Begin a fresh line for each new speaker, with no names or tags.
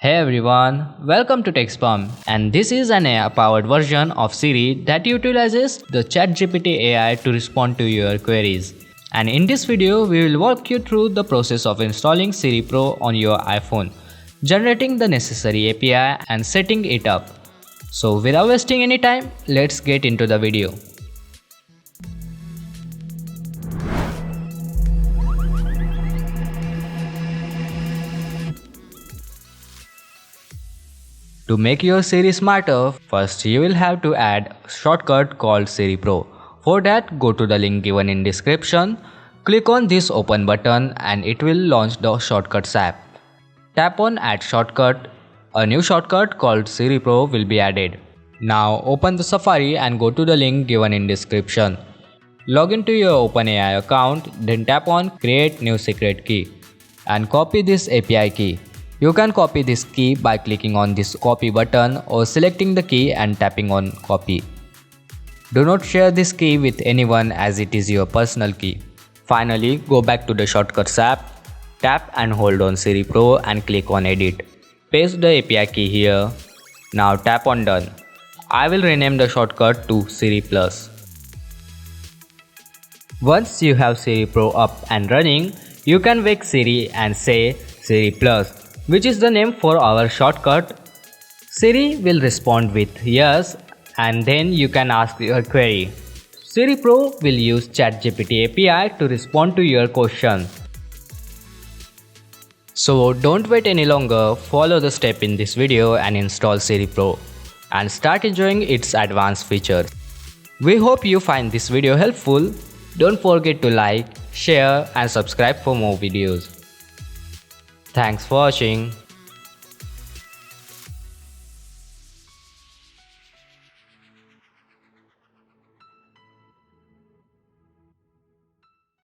Hey everyone, welcome to Sperm, and this is an AI-powered version of Siri that utilizes the ChatGPT AI to respond to your queries. And in this video, we will walk you through the process of installing Siri Pro on your iPhone, generating the necessary API and setting it up. So without wasting any time, let's get into the video. To make your Siri smarter, first you will have to add a shortcut called Siri Pro. For that, go to the link given in description, click on this open button and it will launch the shortcuts app. Tap on add shortcut, a new shortcut called Siri Pro will be added. Now open the Safari and go to the link given in description. Log into your OpenAI account, then tap on create new secret key and copy this API key. You can copy this key by clicking on this copy button or selecting the key and tapping on copy. Do not share this key with anyone as it is your personal key. Finally, go back to the Shortcuts app, tap and hold on Siri Pro and click on edit. Paste the API key here. Now tap on done. I will rename the shortcut to Siri Plus. Once you have Siri Pro up and running, you can wake Siri and say Siri Plus, which is the name for our shortcut. Siri will respond with yes and then you can ask your query. Siri Pro will use ChatGPT API to respond to your question. So don't wait any longer, follow the step in this video and install Siri Pro and start enjoying its advanced features. We hope you find this video helpful. Don't forget to like, share and subscribe for more videos. Thanks for watching.